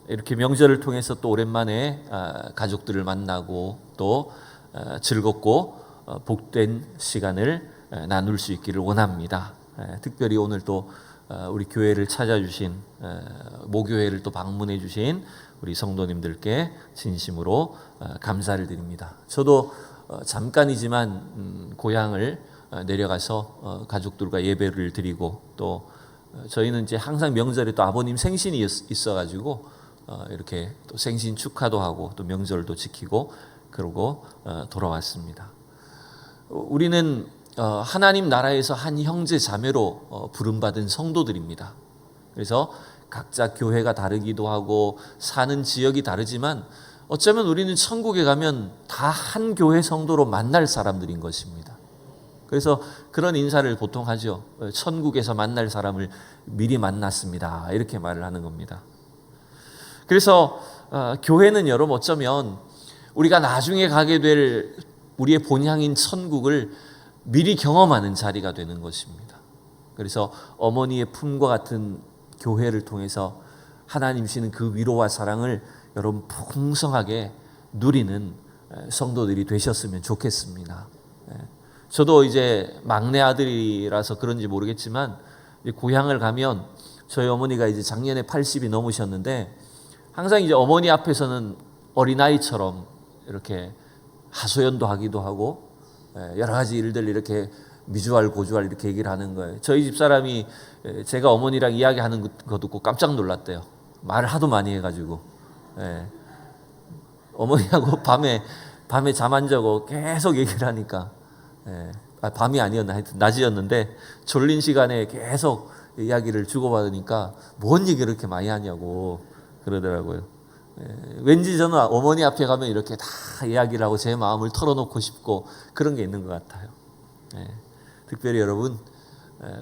이렇게 명절을 통해서 또 오랜만에 가족들을 만나고 또 즐겁고 복된 시간을 나눌 수 있기를 원합니다. 특별히 오늘 또 우리 교회를 찾아주신 모교회를 또 방문해 주신 우리 성도님들께 진심으로 감사를 드립니다. 저도 잠깐이지만 고향을 내려가서 가족들과 예배를 드리고 또 저희는 이제 항상 명절에 또 아버님 생신이 있어가지고 이렇게 또 생신 축하도 하고 또 명절도 지키고 그러고 돌아왔습니다. 우리는 하나님 나라에서 한 형제 자매로 부름받은 성도들입니다. 그래서 각자 교회가 다르기도 하고 사는 지역이 다르지만 어쩌면 우리는 천국에 가면 다 한 교회 성도로 만날 사람들인 것입니다. 그래서 그런 인사를 보통 하죠. 천국에서 만날 사람을 미리 만났습니다. 이렇게 말을 하는 겁니다. 그래서 교회는 여러분 어쩌면 우리가 나중에 가게 될 우리의 본향인 천국을 미리 경험하는 자리가 되는 것입니다. 그래서 어머니의 품과 같은 교회를 통해서 하나님 주시는 그 위로와 사랑을 여러분 풍성하게 누리는 성도들이 되셨으면 좋겠습니다. 저도 이제 막내 아들이라서 그런지 모르겠지만 고향을 가면 저희 어머니가 이제 작년에 80이 넘으셨는데 항상 이제 어머니 앞에서는 어린아이처럼 이렇게 하소연도 하기도 하고 여러 가지 일들 이렇게 미주알 고주알 이렇게 얘기를 하는 거예요. 저희 집사람이 제가 어머니랑 이야기하는 거 듣고 깜짝 놀랐대요. 말을 하도 많이 해가지고 어머니하고 밤에 잠 안 자고 계속 얘기를 하니까 밤이 아니었나 하여튼 낮이었는데 졸린 시간에 계속 이야기를 주고받으니까 뭔 얘기를 그렇게 많이 하냐고 그러더라고요. 왠지 저는 어머니 앞에 가면 이렇게 다 이야기를 하고 제 마음을 털어놓고 싶고 그런 게 있는 것 같아요. 특별히 여러분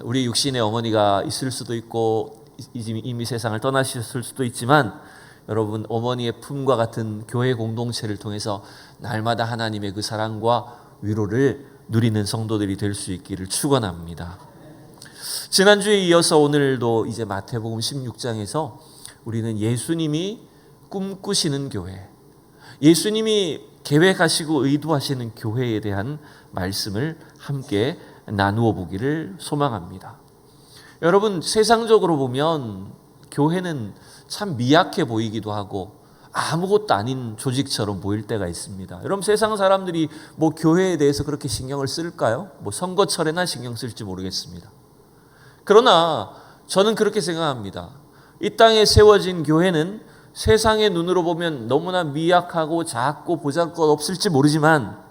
우리 육신의 어머니가 있을 수도 있고 이미 세상을 떠나셨을 수도 있지만 여러분 어머니의 품과 같은 교회 공동체를 통해서 날마다 하나님의 그 사랑과 위로를 누리는 성도들이 될 수 있기를 축원합니다. 지난주에 이어서 오늘도 이제 마태복음 16장에서 우리는 예수님이 꿈꾸시는 교회, 예수님이 계획하시고 의도하시는 교회에 대한 말씀을 함께 나누어 보기를 소망합니다. 여러분 세상적으로 보면 교회는 참 미약해 보이기도 하고 아무것도 아닌 조직처럼 보일 때가 있습니다. 여러분 세상 사람들이 뭐 교회에 대해서 그렇게 신경을 쓸까요? 뭐 선거철에나 신경 쓸지 모르겠습니다. 그러나 저는 그렇게 생각합니다. 이 땅에 세워진 교회는 세상의 눈으로 보면 너무나 미약하고 작고 보잘것없을지 모르지만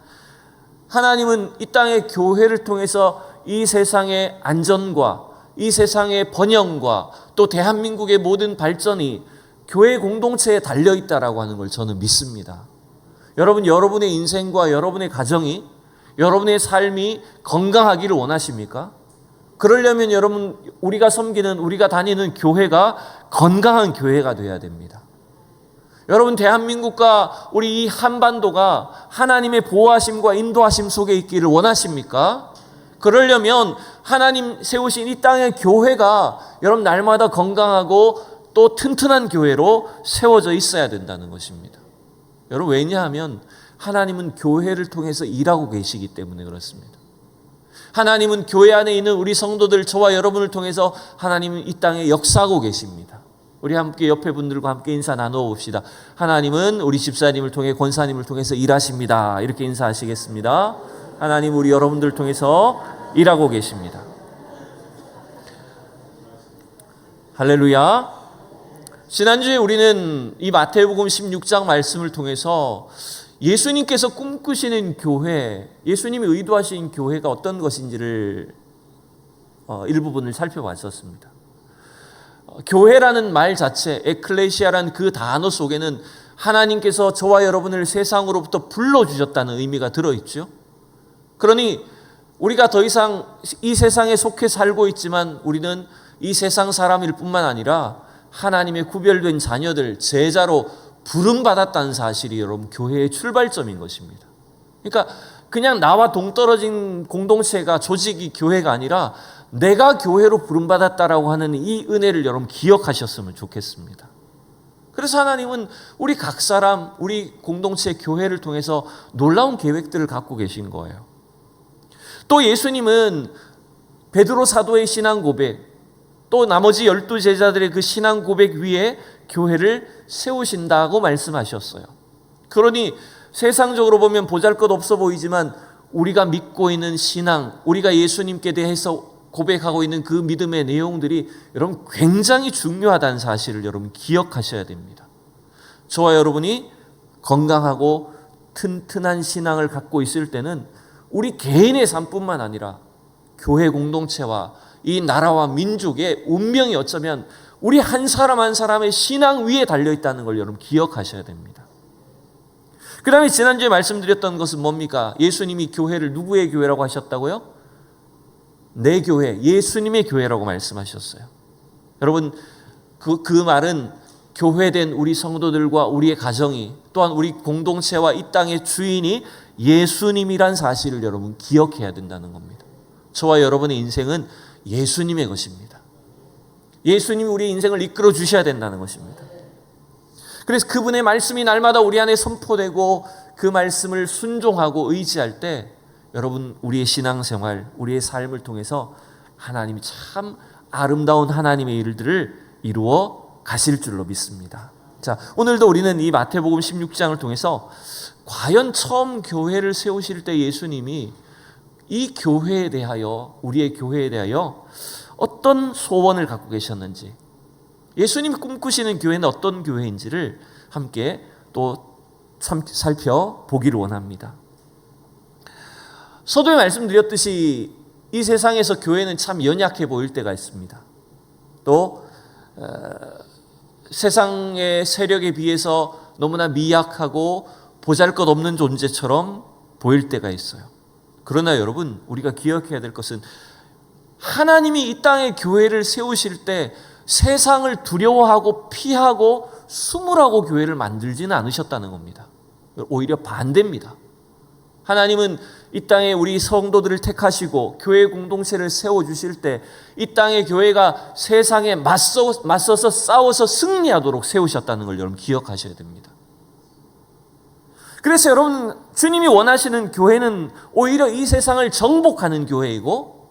하나님은 이 땅의 교회를 통해서 이 세상의 안전과 이 세상의 번영과 또 대한민국의 모든 발전이 교회 공동체에 달려있다라고 하는 걸 저는 믿습니다. 여러분의 인생과 여러분의 가정이 여러분의 삶이 건강하기를 원하십니까? 그러려면 여러분 우리가 섬기는 우리가 다니는 교회가 건강한 교회가 되어야 됩니다. 여러분 대한민국과 우리 이 한반도가 하나님의 보호하심과 인도하심 속에 있기를 원하십니까? 그러려면 하나님 세우신 이 땅의 교회가 여러분 날마다 건강하고 또 튼튼한 교회로 세워져 있어야 된다는 것입니다. 여러분 왜냐하면 하나님은 교회를 통해서 일하고 계시기 때문에 그렇습니다. 하나님은 교회 안에 있는 우리 성도들 저와 여러분을 통해서 하나님은 이 땅에 역사하고 계십니다. 우리 함께 옆에 분들과 함께 인사 나누어 봅시다. 하나님은 우리 집사님을 통해 권사님을 통해서 일하십니다. 이렇게 인사하시겠습니다. 하나님 우리 여러분들 통해서 일하고 계십니다. 할렐루야. 지난주에 우리는 이 마태복음 16장 말씀을 통해서 예수님께서 꿈꾸시는 교회, 예수님이 의도하신 교회가 어떤 것인지를 일부분을 살펴봤었습니다. 교회라는 말 자체, 에클레시아라는 그 단어 속에는 하나님께서 저와 여러분을 세상으로부터 불러주셨다는 의미가 들어있죠. 그러니 우리가 더 이상 이 세상에 속해 살고 있지만 우리는 이 세상 사람일 뿐만 아니라 하나님의 구별된 자녀들, 제자로 부름받았다는 사실이 여러분 교회의 출발점인 것입니다. 그러니까 그냥 나와 동떨어진 공동체가 조직이 교회가 아니라 내가 교회로 부름받았다라고 하는 이 은혜를 여러분 기억하셨으면 좋겠습니다. 그래서 하나님은 우리 각 사람, 우리 공동체 교회를 통해서 놀라운 계획들을 갖고 계신 거예요. 또 예수님은 베드로 사도의 신앙 고백, 또 나머지 12 제자들의 그 신앙 고백 위에 교회를 세우신다고 말씀하셨어요. 그러니 세상적으로 보면 보잘것없어 보이지만 우리가 믿고 있는 신앙, 우리가 예수님께 대해서 고백하고 있는 그 믿음의 내용들이 여러분 굉장히 중요하다는 사실을 여러분 기억하셔야 됩니다. 저와 여러분이 건강하고 튼튼한 신앙을 갖고 있을 때는 우리 개인의 삶뿐만 아니라 교회 공동체와 이 나라와 민족의 운명이 어쩌면 우리 한 사람 한 사람의 신앙 위에 달려있다는 걸 여러분 기억하셔야 됩니다. 그 다음에 지난주에 말씀드렸던 것은 뭡니까? 예수님이 교회를 누구의 교회라고 하셨다고요? 내 교회, 예수님의 교회라고 말씀하셨어요. 여러분 그 말은 교회된 우리 성도들과 우리의 가정이, 또한 우리 공동체와 이 땅의 주인이 예수님이란 사실을 여러분 기억해야 된다는 겁니다. 저와 여러분의 인생은 예수님의 것입니다. 예수님이 우리의 인생을 이끌어 주셔야 된다는 것입니다. 그래서 그분의 말씀이 날마다 우리 안에 선포되고 그 말씀을 순종하고 의지할 때 여러분 우리의 신앙생활, 우리의 삶을 통해서 하나님이 참 아름다운 하나님의 일들을 이루어 가실 줄로 믿습니다. 자, 오늘도 우리는 이 마태복음 16장을 통해서 과연 처음 교회를 세우실 때 예수님이 이 교회에 대하여, 우리의 교회에 대하여 어떤 소원을 갖고 계셨는지, 예수님이 꿈꾸시는 교회는 어떤 교회인지를 함께 또 살펴보기를 원합니다. 서두에 말씀드렸듯이 이 세상에서 교회는 참 연약해 보일 때가 있습니다. 또 세상의 세력에 비해서 너무나 미약하고 보잘것없는 존재처럼 보일 때가 있어요. 그러나 여러분 우리가 기억해야 될 것은 하나님이 이 땅에 교회를 세우실 때 세상을 두려워하고 피하고 숨으라고 교회를 만들지는 않으셨다는 겁니다. 오히려 반대입니다. 하나님은 이 땅에 우리 성도들을 택하시고 교회 공동체를 세워주실 때 이 땅의 교회가 세상에 맞서서 싸워서 승리하도록 세우셨다는 걸 여러분 기억하셔야 됩니다. 그래서 여러분 주님이 원하시는 교회는 오히려 이 세상을 정복하는 교회이고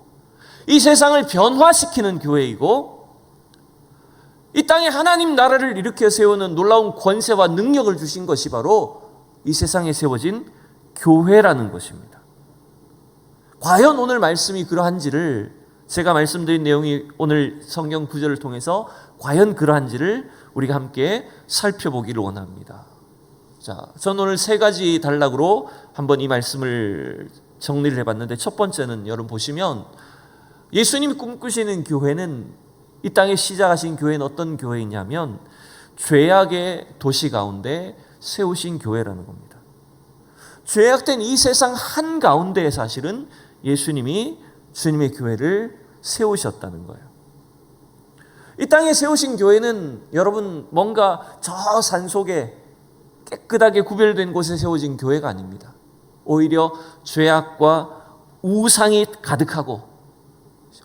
이 세상을 변화시키는 교회이고 이 땅에 하나님 나라를 일으켜 세우는 놀라운 권세와 능력을 주신 것이 바로 이 세상에 세워진 교회라는 것입니다. 과연 오늘 말씀이 그러한지를, 제가 말씀드린 내용이 오늘 성경 구절을 통해서 과연 그러한지를 우리가 함께 살펴보기를 원합니다. 자, 저는 오늘 세 가지 단락으로 한번 이 말씀을 정리를 해봤는데, 첫 번째는 여러분 보시면 예수님이 꿈꾸시는 교회는, 이 땅에 시작하신 교회는 어떤 교회이냐면 죄악의 도시 가운데 세우신 교회라는 겁니다. 죄악된 이 세상 한가운데에 사실은 예수님이 주님의 교회를 세우셨다는 거예요. 이 땅에 세우신 교회는 여러분 뭔가 저 산속에 깨끗하게 구별된 곳에 세워진 교회가 아닙니다. 오히려 죄악과 우상이 가득하고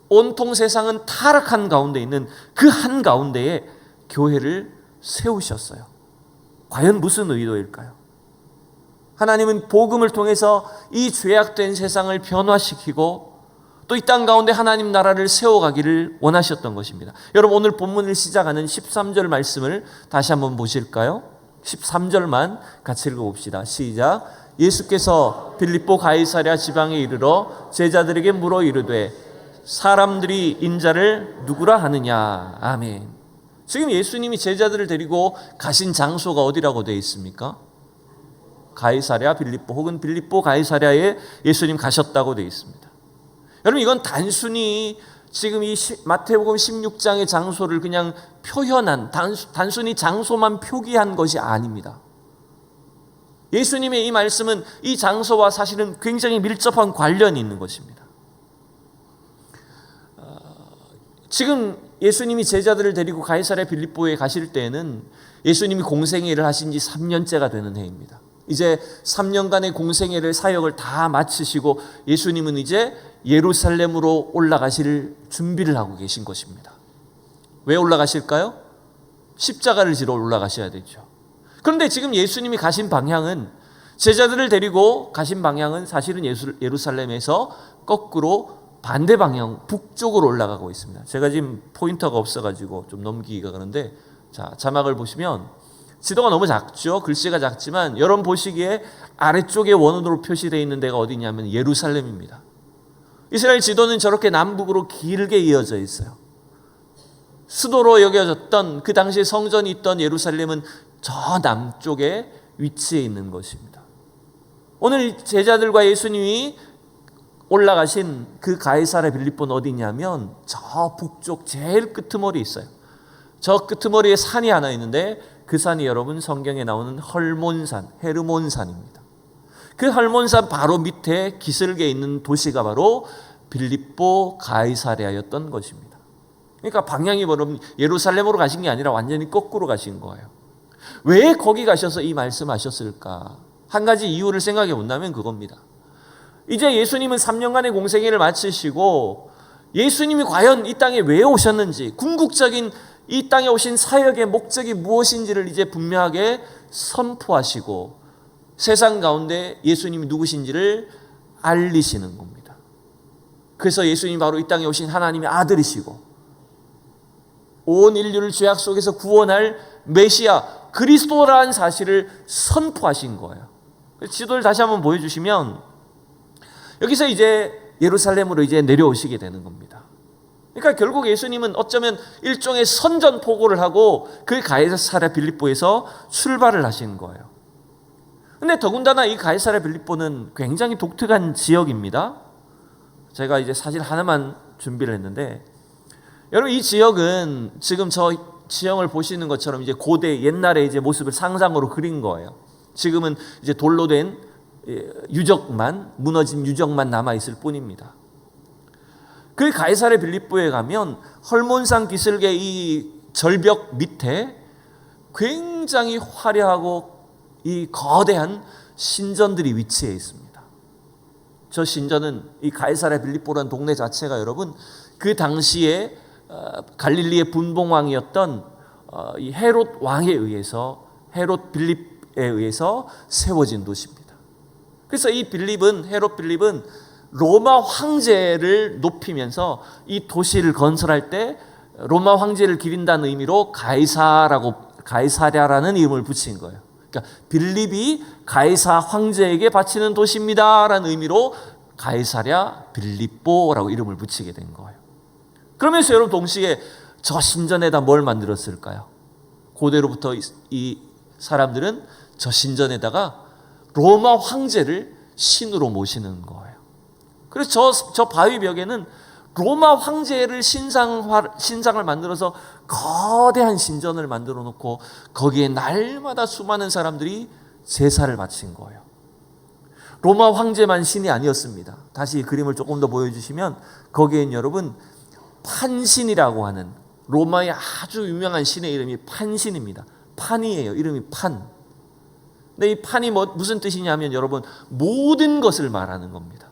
온통 세상은 타락한 가운데 있는 그 한가운데에 교회를 세우셨어요. 과연 무슨 의도일까요? 하나님은 복음을 통해서 이 죄악된 세상을 변화시키고 또 이 땅 가운데 하나님 나라를 세워가기를 원하셨던 것입니다. 여러분 오늘 본문을 시작하는 13절 말씀을 다시 한번 보실까요? 13절만 같이 읽어봅시다. 시작. 예수께서 빌립보 가이사랴 지방에 이르러 제자들에게 물어 이르되 사람들이 인자를 누구라 하느냐. 아멘. 지금 예수님이 제자들을 데리고 가신 장소가 어디라고 되어 있습니까? 가이사랴 빌립보 혹은 빌립보 가이사랴에 예수님 가셨다고 되어 있습니다. 여러분 이건 단순히 지금 이 마태복음 16장의 장소를 그냥 표현한, 단순히 장소만 표기한 것이 아닙니다. 예수님의 이 말씀은 이 장소와 사실은 굉장히 밀접한 관련이 있는 것입니다. 지금 예수님이 제자들을 데리고 가이사랴 빌립보에 가실 때에는 예수님이 공생애를 하신 지 3년째가 되는 해입니다. 이제 3년간의 공생애를 사역을 다 마치시고 예수님은 이제 예루살렘으로 올라가실 준비를 하고 계신 것입니다. 왜 올라가실까요? 십자가를 지러 올라가셔야 되죠. 그런데 지금 예수님이 가신 방향은, 제자들을 데리고 가신 방향은 사실은 예루살렘에서 거꾸로 반대 방향, 북쪽으로 올라가고 있습니다. 제가 지금 포인터가 없어가지고 좀 넘기기가 그런데, 자, 자막을 보시면 지도가 너무 작죠. 글씨가 작지만 여러분 보시기에 아래쪽에 원으로 표시되어 있는 데가 어디냐면 예루살렘입니다. 이스라엘 지도는 저렇게 남북으로 길게 이어져 있어요. 수도로 여겨졌던 그 당시에 성전이 있던 예루살렘은 저 남쪽에 위치해 있는 것입니다. 오늘 제자들과 예수님이 올라가신 그 가이사랴 빌립보는 어디냐면 저 북쪽 제일 끄트머리 있어요. 저 끄트머리에 산이 하나 있는데 그 산이 여러분 성경에 나오는 헐몬산, 헤르몬산입니다. 그 헐몬산 바로 밑에 기슭에 있는 도시가 바로 빌립보 가이사랴였던 것입니다. 그러니까 방향이 여러분 예루살렘으로 가신 게 아니라 완전히 거꾸로 가신 거예요. 왜 거기 가셔서 이 말씀하셨을까? 한 가지 이유를 생각해 본다면 그겁니다. 이제 예수님은 3년간의 공생애를 마치시고 예수님이 과연 이 땅에 왜 오셨는지, 궁극적인 이 땅에 오신 사역의 목적이 무엇인지를 이제 분명하게 선포하시고 세상 가운데 예수님이 누구신지를 알리시는 겁니다. 그래서 예수님이 바로 이 땅에 오신 하나님의 아들이시고 온 인류를 죄악 속에서 구원할 메시아 그리스도라는 사실을 선포하신 거예요. 지도를 다시 한번 보여주시면 여기서 이제 예루살렘으로 이제 내려오시게 되는 겁니다. 그러니까 결국 예수님은 어쩌면 일종의 선전포고를 하고 그 가이사랴 빌립보에서 출발을 하신 거예요. 근데 더군다나 이 가이사랴 빌립보는 굉장히 독특한 지역입니다. 제가 이제 사진 하나만 준비를 했는데, 여러분 이 지역은 지금 저 지형을 보시는 것처럼 이제 고대 옛날의 이제 모습을 상상으로 그린 거예요. 지금은 이제 돌로 된 유적만, 무너진 유적만 남아 있을 뿐입니다. 그 가이사랴 빌립보에 가면 헐몬산 기슭의 이 절벽 밑에 굉장히 화려하고 이 거대한 신전들이 위치해 있습니다. 저 신전은 이 가이사랴 빌립보라는 동네 자체가 여러분 그 당시에 갈릴리의 분봉왕이었던 이 헤롯 왕에 의해서, 헤롯 빌립에 의해서 세워진 도시입니다. 그래서 이 헤롯 빌립은 로마 황제를 높이면서 이 도시를 건설할 때 로마 황제를 기린다는 의미로 가이사랴라는 이름을 붙인 거예요. 그러니까 빌립이 가이사 황제에게 바치는 도시입니다라는 의미로 가이사랴 빌립보라고 이름을 붙이게 된 거예요. 그러면서 여러분 동시에 저 신전에다 뭘 만들었을까요? 고대로부터 이 사람들은 저 신전에다가 로마 황제를 신으로 모시는 거예요. 그래서 저 바위벽에는 로마 황제를 신상을 만들어서 거대한 신전을 만들어 놓고 거기에 날마다 수많은 사람들이 제사를 바친 거예요. 로마 황제만 신이 아니었습니다. 다시 그림을 조금 더 보여주시면 거기엔 여러분 판신이라고 하는 로마의 아주 유명한 신의 이름이 판신입니다. 판이에요. 이름이 판. 근데 이 판이 무슨 뜻이냐면 여러분 모든 것을 말하는 겁니다.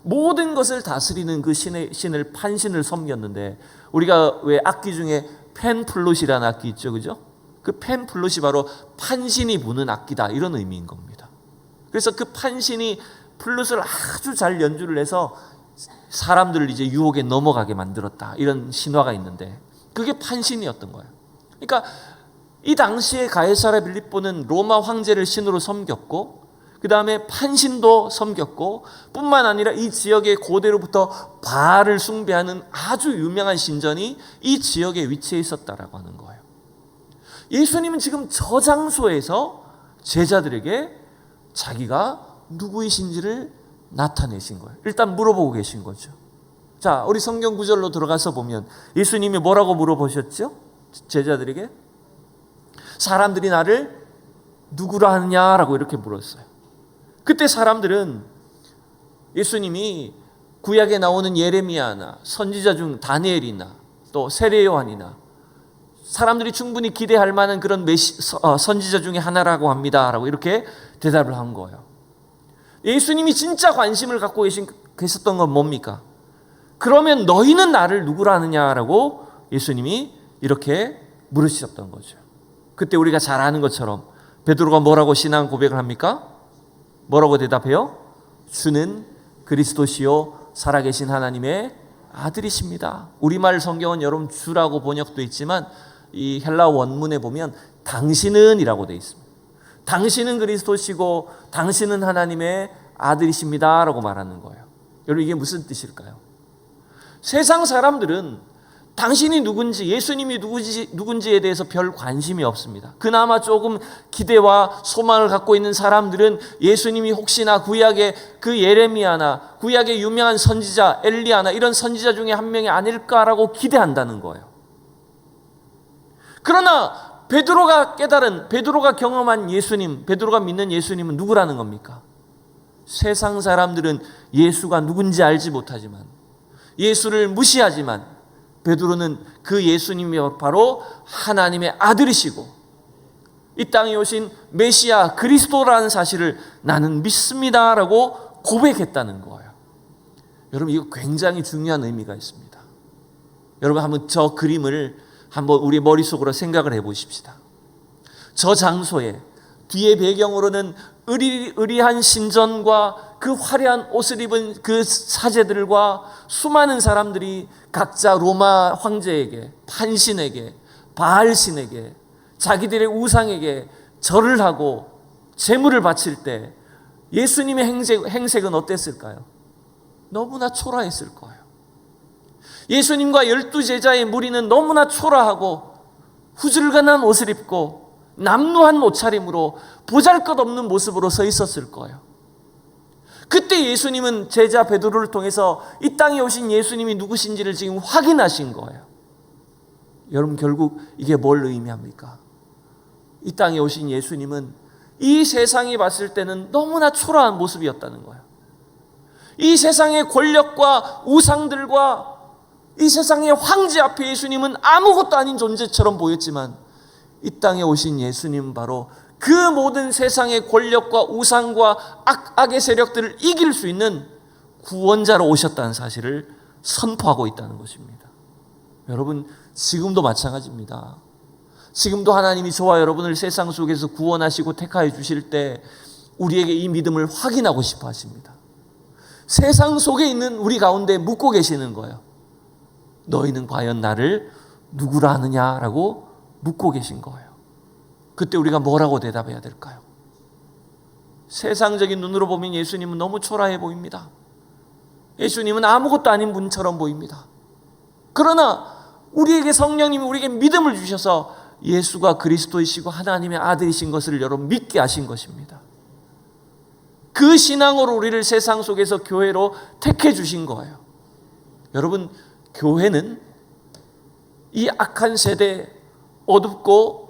모든 것을 다스리는 그 신을 판신을 섬겼는데, 우리가 왜 악기 중에 펜플룻이라는 악기 있죠, 그죠? 그 펜플룻이 바로 판신이 부는 악기다, 이런 의미인 겁니다. 그래서 그 판신이 플룻을 아주 잘 연주를 해서 사람들을 이제 유혹에 넘어가게 만들었다, 이런 신화가 있는데 그게 판신이었던 거예요. 그러니까 이 당시에 가이사랴 빌립보는 로마 황제를 신으로 섬겼고 그 다음에 판신도 섬겼고 뿐만 아니라 이 지역의 고대로부터 바알을 숭배하는 아주 유명한 신전이 이 지역에 위치해 있었다라고 하는 거예요. 예수님은 지금 저 장소에서 제자들에게 자기가 누구이신지를 나타내신 거예요. 일단 물어보고 계신 거죠. 자, 우리 성경 구절로 들어가서 보면 예수님이 뭐라고 물어보셨죠? 제자들에게 사람들이 나를 누구라 하느냐라고 이렇게 물었어요. 그때 사람들은 예수님이 구약에 나오는 예레미야나 선지자 중 다니엘이나 또 세례 요한이나 사람들이 충분히 기대할 만한 그런 선지자 중에 하나라고 합니다 라고 이렇게 대답을 한 거예요. 예수님이 진짜 관심을 갖고 계셨던 건 뭡니까? 그러면 너희는 나를 누구라 하느냐라고 예수님이 이렇게 물으셨던 거죠. 그때 우리가 잘 아는 것처럼 베드로가 뭐라고 신앙 고백을 합니까? 뭐라고 대답해요? 주는 그리스도시요 살아계신 하나님의 아들이십니다. 우리말 성경은 여러분 주라고 번역도 있지만 이 헬라 원문에 보면 당신은 이라고 되어 있습니다. 당신은 그리스도시고 당신은 하나님의 아들이십니다 라고 말하는 거예요. 여러분 이게 무슨 뜻일까요? 세상 사람들은 당신이 누군지, 예수님이 누군지에 대해서 별 관심이 없습니다. 그나마 조금 기대와 소망을 갖고 있는 사람들은 예수님이 혹시나 구약의 그 예레미야나 구약의 유명한 선지자 엘리야나 이런 선지자 중에 한 명이 아닐까라고 기대한다는 거예요. 그러나 베드로가 경험한 예수님, 베드로가 믿는 예수님은 누구라는 겁니까? 세상 사람들은 예수가 누군지 알지 못하지만, 예수를 무시하지만 베드로는 그 예수님이 바로 하나님의 아들이시고 이 땅에 오신 메시아 그리스도라는 사실을 나는 믿습니다라고 고백했다는 거예요. 여러분 이거 굉장히 중요한 의미가 있습니다. 여러분 한번 저 그림을 한번 우리 머릿속으로 생각을 해보십시다. 저 장소에 뒤에 배경으로는 의리한 신전과 그 화려한 옷을 입은 그 사제들과 수많은 사람들이 각자 로마 황제에게, 판신에게, 바알신에게, 자기들의 우상에게 절을 하고 제물을 바칠 때 예수님의 행색은 어땠을까요? 너무나 초라했을 거예요. 예수님과 12제자의 무리는 너무나 초라하고 후줄근한 옷을 입고 남루한 옷차림으로 보잘것없는 모습으로 서 있었을 거예요. 그때 예수님은 제자 베드로를 통해서 이 땅에 오신 예수님이 누구신지를 지금 확인하신 거예요. 여러분 결국 이게 뭘 의미합니까? 이 땅에 오신 예수님은 이 세상이 봤을 때는 너무나 초라한 모습이었다는 거예요. 이 세상의 권력과 우상들과 이 세상의 황제 앞에 예수님은 아무것도 아닌 존재처럼 보였지만 이 땅에 오신 예수님은 바로 그 모든 세상의 권력과 우상과 악의 세력들을 이길 수 있는 구원자로 오셨다는 사실을 선포하고 있다는 것입니다. 여러분 지금도 마찬가지입니다. 지금도 하나님이 저와 여러분을 세상 속에서 구원하시고 택하여 주실 때 우리에게 이 믿음을 확인하고 싶어 하십니다. 세상 속에 있는 우리 가운데 묻고 계시는 거예요. 너희는 과연 나를 누구라 하느냐라고 묻고 계신 거예요. 그때 우리가 뭐라고 대답해야 될까요? 세상적인 눈으로 보면 예수님은 너무 초라해 보입니다. 예수님은 아무것도 아닌 분처럼 보입니다. 그러나 우리에게 성령님이 우리에게 믿음을 주셔서 예수가 그리스도이시고 하나님의 아들이신 것을 여러분 믿게 하신 것입니다. 그 신앙으로 우리를 세상 속에서 교회로 택해 주신 거예요. 여러분 교회는 이 악한 세대, 어둡고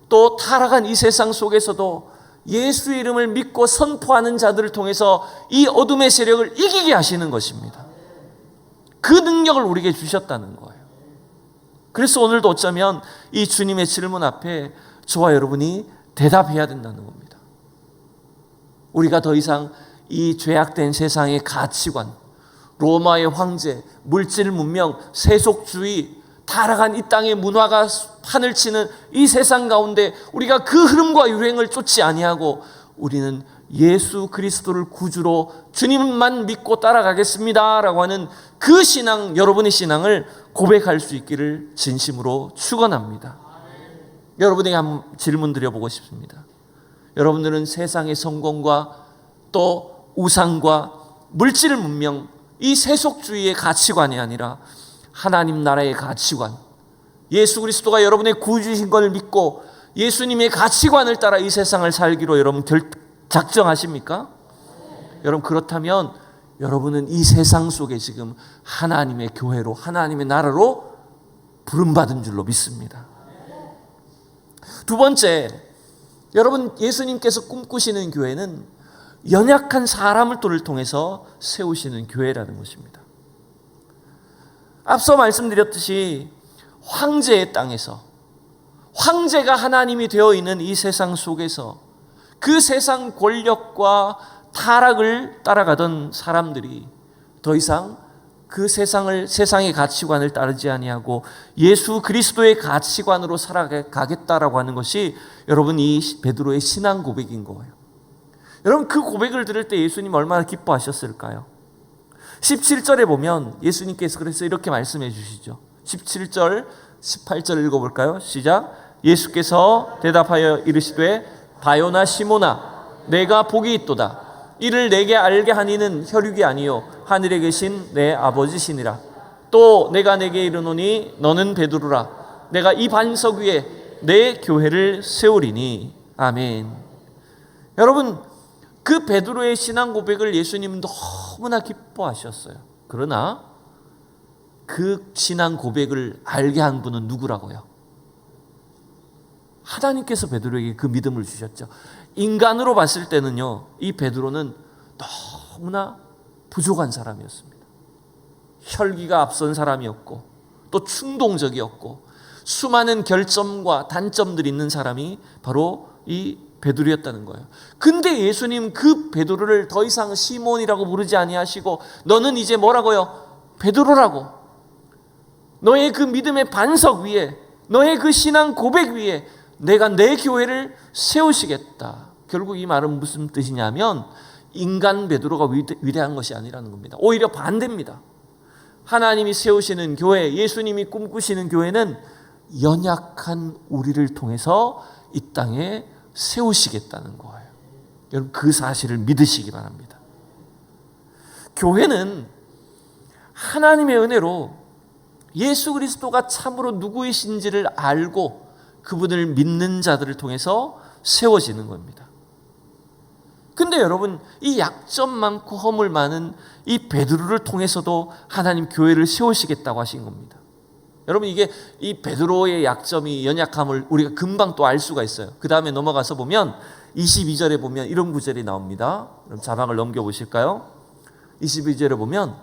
또 타락한 이 세상 속에서도 예수 이름을 믿고 선포하는 자들을 통해서 이 어둠의 세력을 이기게 하시는 것입니다. 그 능력을 우리에게 주셨다는 거예요. 그래서 오늘도 어쩌면 이 주님의 질문 앞에 저와 여러분이 대답해야 된다는 겁니다. 우리가 더 이상 이 죄악된 세상의 가치관, 로마의 황제, 물질 문명, 세속주의, 타락한 이 땅의 문화가 판을 치는 이 세상 가운데 우리가 그 흐름과 유행을 쫓지 아니하고 우리는 예수 그리스도를 구주로 주님만 믿고 따라가겠습니다 라고 하는 그 신앙, 여러분의 신앙을 고백할 수 있기를 진심으로 축원합니다. 여러분에게 한번 질문 드려보고 싶습니다. 여러분들은 세상의 성공과 또 우상과 물질 문명, 이 세속주의의 가치관이 아니라 하나님 나라의 가치관, 예수 그리스도가 여러분의 구주이신 것을 믿고 예수님의 가치관을 따라 이 세상을 살기로 여러분 작정하십니까? 여러분 그렇다면 여러분은 이 세상 속에 지금 하나님의 교회로, 하나님의 나라로 부름받은 줄로 믿습니다. 두 번째, 여러분 예수님께서 꿈꾸시는 교회는 연약한 사람을 통해서 세우시는 교회라는 것입니다. 앞서 말씀드렸듯이 황제의 땅에서, 황제가 하나님이 되어 있는 이 세상 속에서 그 세상 권력과 타락을 따라가던 사람들이 더 이상 그 세상의 가치관을 따르지 아니하고 예수 그리스도의 가치관으로 살아가겠다라고 하는 것이 여러분 이 베드로의 신앙 고백인 거예요. 여러분 그 고백을 들을 때 예수님 얼마나 기뻐하셨을까요? 17절에 보면 예수님께서 그래서 이렇게 말씀해 주시죠. 17절 18절 읽어볼까요? 시작. 예수께서 대답하여 이르시되 바요나 시모나 내가 복이 있도다. 이를 내게 알게 하니는 혈육이 아니요 하늘에 계신 내 아버지시니라. 또 내가 내게 이르노니 너는 베드로라. 내가 이 반석 위에 내 교회를 세우리니. 아멘. 여러분 그 베드로의 신앙 고백을 예수님은 너무나 기뻐하셨어요. 그러나 그 신앙 고백을 알게 한 분은 누구라고요? 하나님께서 베드로에게 그 믿음을 주셨죠. 인간으로 봤을 때는요, 이 베드로는 너무나 부족한 사람이었습니다. 혈기가 앞선 사람이었고 또 충동적이었고 수많은 결점과 단점들이 있는 사람이 바로 이 베드로였다는 거예요. 근데 예수님 그 베드로를 더 이상 시몬이라고 부르지 아니하시고 너는 이제 뭐라고요? 베드로라고. 너의 그 믿음의 반석 위에, 너의 그 신앙 고백 위에 내가 내 교회를 세우시겠다. 결국 이 말은 무슨 뜻이냐면 인간 베드로가 위대한 것이 아니라는 겁니다. 오히려 반대입니다. 하나님이 세우시는 교회, 예수님이 꿈꾸시는 교회는 연약한 우리를 통해서 이 땅에 세우시겠다는 거예요. 여러분 그 사실을 믿으시기 바랍니다. 교회는 하나님의 은혜로 예수 그리스도가 참으로 누구이신지를 알고 그분을 믿는 자들을 통해서 세워지는 겁니다. 근데 여러분 이 약점 많고 허물 많은 이 베드로를 통해서도 하나님 교회를 세우시겠다고 하신 겁니다. 여러분 이게 이 베드로의 약점이 연약함을 우리가 금방 또 알 수가 있어요. 그 다음에 넘어가서 보면 22절에 보면 이런 구절이 나옵니다. 그럼 자막을 넘겨보실까요? 22절에 보면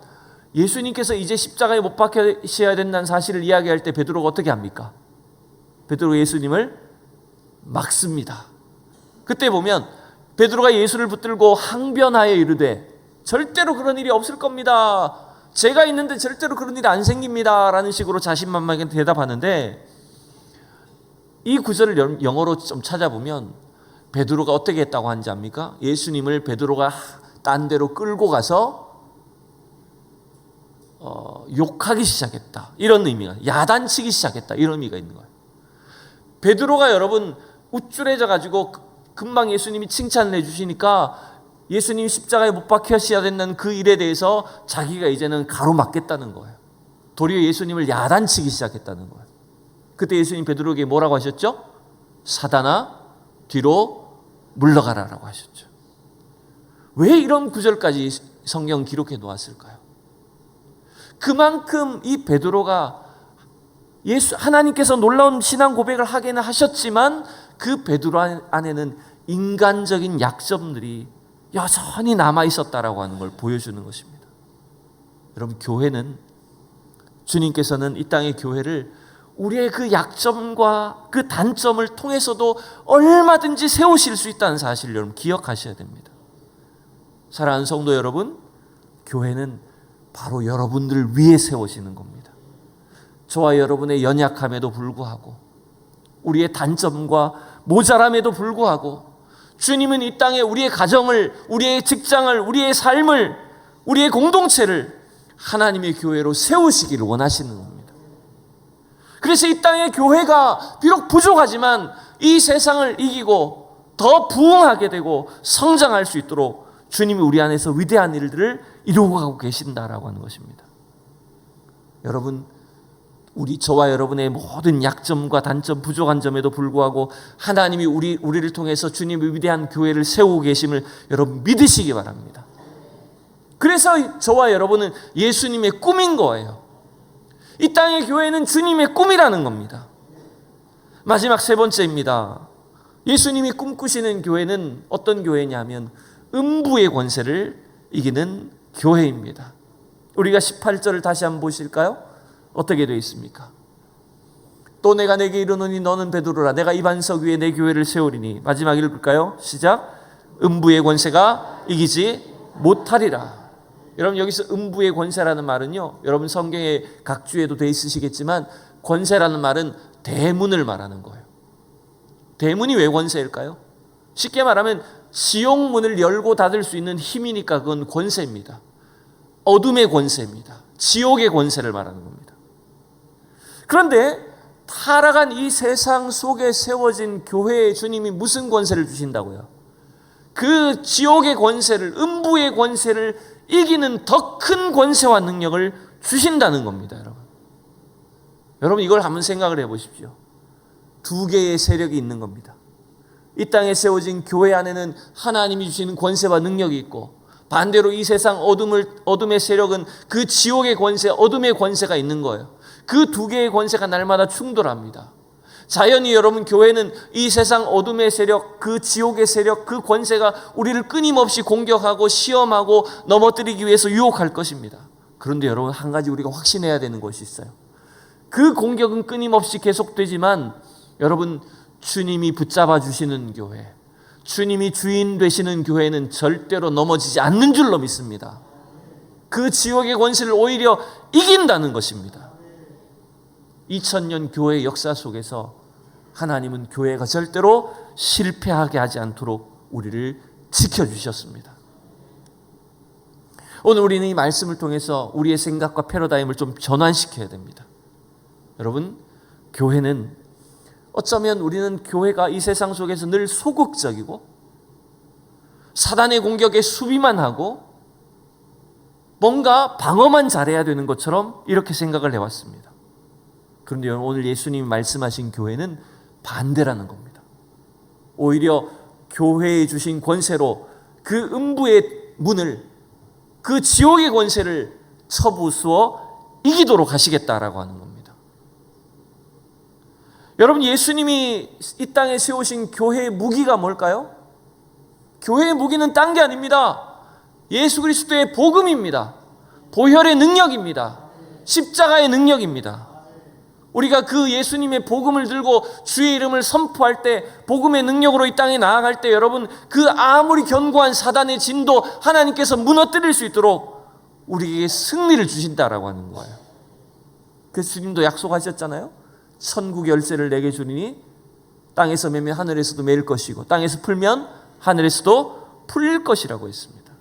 예수님께서 이제 십자가에 못 박히셔야 된다는 사실을 이야기할 때 베드로가 어떻게 합니까? 베드로가 예수님을 막습니다. 그때 보면 베드로가 예수를 붙들고 항변하여 이르되 절대로 그런 일이 없을 겁니다. 제가 있는데 절대로 그런 일이 안 생깁니다. 라는 식으로 자신만만하게 대답하는데 이 구절을 영어로 좀 찾아보면 베드로가 어떻게 했다고 하는지 압니까? 예수님을 베드로가 딴 데로 끌고 가서 욕하기 시작했다. 이런 의미가, 야단치기 시작했다. 이런 의미가 있는 거예요. 베드로가 여러분 우쭐해져 가지고 금방 예수님이 칭찬을 해주시니까 예수님이 십자가에 못 박히셔야 된다는 그 일에 대해서 자기가 이제는 가로막겠다는 거예요. 도리어 예수님을 야단치기 시작했다는 거예요. 그때 예수님 베드로에게 뭐라고 하셨죠? 사단아 뒤로 물러가라라고 하셨죠. 왜 이런 구절까지 성경 기록해 놓았을까요? 그만큼 이 베드로가 하나님께서 놀라운 신앙 고백을 하기는 하셨지만 그 베드로 안에는 인간적인 약점들이 여전히 남아 있었다라고 하는 걸 보여주는 것입니다. 여러분 교회는 주님께서는 이 땅의 교회를 우리의 그 약점과 그 단점을 통해서도 얼마든지 세우실 수 있다는 사실을 여러분 기억하셔야 됩니다. 사랑하는 성도 여러분, 교회는 바로 여러분들 위해 세워지는 겁니다. 저와 여러분의 연약함에도 불구하고 우리의 단점과 모자람에도 불구하고 주님은 이 땅에 우리의 가정을, 우리의 직장을, 우리의 삶을, 우리의 공동체를 하나님의 교회로 세우시기를 원하시는 겁니다. 그래서 이 땅의 교회가 비록 부족하지만 이 세상을 이기고 더 부흥하게 되고 성장할 수 있도록 주님이 우리 안에서 위대한 일들을 이루고 가고 계신다라고 하는 것입니다. 여러분 저와 여러분의 모든 약점과 단점, 부족한 점에도 불구하고 하나님이 우리를 통해서 주님의 위대한 교회를 세우고 계심을 여러분 믿으시기 바랍니다. 그래서 저와 여러분은 예수님의 꿈인 거예요. 이 땅의 교회는 주님의 꿈이라는 겁니다. 마지막 세 번째입니다. 예수님이 꿈꾸시는 교회는 어떤 교회냐면 음부의 권세를 이기는 교회입니다. 우리가 18절을 다시 한번 보실까요? 어떻게 되어 있습니까? 또 내가 내게 이르노니 너는 베드로라. 내가 이 반석 위에 내 교회를 세우리니. 마지막 읽을까요? 시작. 음부의 권세가 이기지 못하리라. 여러분 여기서 음부의 권세라는 말은요, 여러분 성경의 각 주에도 돼 있으시겠지만 권세라는 말은 대문을 말하는 거예요. 대문이 왜 권세일까요? 쉽게 말하면 지옥문을 열고 닫을 수 있는 힘이니까 그건 권세입니다. 어둠의 권세입니다. 지옥의 권세를 말하는 겁니다. 그런데 타락한 이 세상 속에 세워진 교회에 주님이 무슨 권세를 주신다고요? 그 지옥의 권세를, 음부의 권세를 이기는 더 큰 권세와 능력을 주신다는 겁니다, 여러분. 여러분 이걸 한번 생각을 해보십시오. 두 개의 세력이 있는 겁니다. 이 땅에 세워진 교회 안에는 하나님이 주시는 권세와 능력이 있고, 반대로 이 세상 어둠의 세력은 그 지옥의 권세, 어둠의 권세가 있는 거예요. 그 두 개의 권세가 날마다 충돌합니다. 자연히 여러분 교회는 이 세상 어둠의 세력, 그 지옥의 세력, 그 권세가 우리를 끊임없이 공격하고 시험하고 넘어뜨리기 위해서 유혹할 것입니다. 그런데 여러분 한 가지 우리가 확신해야 되는 것이 있어요. 그 공격은 끊임없이 계속되지만 여러분 주님이 붙잡아 주시는 교회, 주님이 주인 되시는 교회는 절대로 넘어지지 않는 줄로 믿습니다. 그 지옥의 권세를 오히려 이긴다는 것입니다. 2000년 교회의 역사 속에서 하나님은 교회가 절대로 실패하게 하지 않도록 우리를 지켜주셨습니다. 오늘 우리는 이 말씀을 통해서 우리의 생각과 패러다임을 좀 전환시켜야 됩니다. 여러분, 교회는 어쩌면 우리는 교회가 이 세상 속에서 늘 소극적이고 사단의 공격에 수비만 하고 뭔가 방어만 잘해야 되는 것처럼 이렇게 생각을 해왔습니다. 그런데 오늘 예수님이 말씀하신 교회는 반대라는 겁니다. 오히려 교회에 주신 권세로 그 음부의 문을, 그 지옥의 권세를 쳐부수어 이기도록 하시겠다라고 하는 겁니다. 여러분, 예수님이 이 땅에 세우신 교회의 무기가 뭘까요? 교회의 무기는 딴 게 아닙니다. 예수 그리스도의 복음입니다. 보혈의 능력입니다. 십자가의 능력입니다. 우리가 그 예수님의 복음을 들고 주의 이름을 선포할 때, 복음의 능력으로 이 땅에 나아갈 때 여러분, 그 아무리 견고한 사단의 진도 하나님께서 무너뜨릴 수 있도록 우리에게 승리를 주신다라고 하는 거예요. 그래서 주님도 약속하셨잖아요. 천국 열쇠를 내게 주리니 땅에서 매면 하늘에서도 매일 것이고 땅에서 풀면 하늘에서도 풀릴 것이라고 했습니다.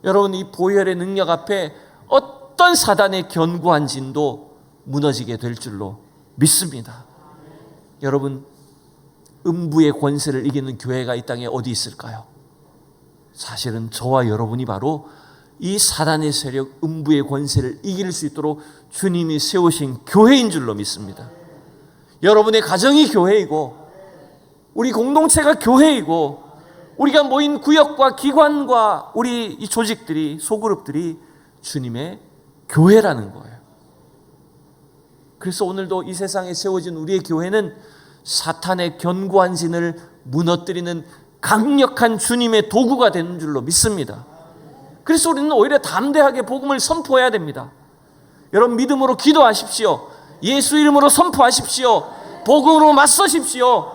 여러분, 이 보혈의 능력 앞에 어떤 사단의 견고한 진도 무너지게 될 줄로 믿습니다. 여러분, 음부의 권세를 이기는 교회가 이 땅에 어디 있을까요? 사실은 저와 여러분이 바로 이 사단의 세력, 음부의 권세를 이길 수 있도록 주님이 세우신 교회인 줄로 믿습니다. 여러분의 가정이 교회이고 우리 공동체가 교회이고 우리가 모인 구역과 기관과 우리 이 조직들이, 소그룹들이 주님의 교회라는 거예요. 그래서 오늘도 이 세상에 세워진 우리의 교회는 사탄의 견고한 진을 무너뜨리는 강력한 주님의 도구가 되는 줄로 믿습니다. 그래서 우리는 오히려 담대하게 복음을 선포해야 됩니다. 여러분, 믿음으로 기도하십시오. 예수 이름으로 선포하십시오. 복음으로 맞서십시오.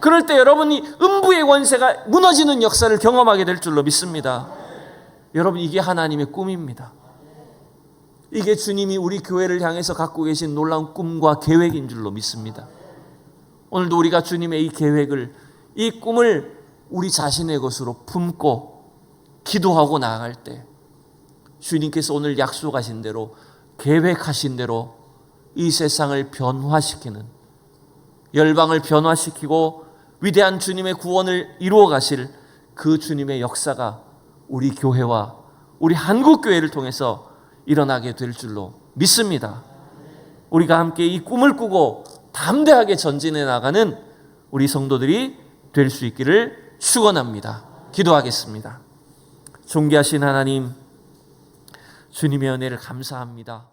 그럴 때 여러분이 음부의 권세가 무너지는 역사를 경험하게 될 줄로 믿습니다. 여러분, 이게 하나님의 꿈입니다. 이게 주님이 우리 교회를 향해서 갖고 계신 놀라운 꿈과 계획인 줄로 믿습니다. 오늘도 우리가 주님의 이 계획을, 이 꿈을 우리 자신의 것으로 품고 기도하고 나아갈 때 주님께서 오늘 약속하신 대로, 계획하신 대로 이 세상을 변화시키는, 열방을 변화시키고 위대한 주님의 구원을 이루어 가실 그 주님의 역사가 우리 교회와 우리 한국교회를 통해서 일어나게 될 줄로 믿습니다. 우리가 함께 이 꿈을 꾸고 담대하게 전진해 나가는 우리 성도들이 될 수 있기를 축원합니다. 기도하겠습니다. 존귀하신 하나님, 주님의 은혜를 감사합니다.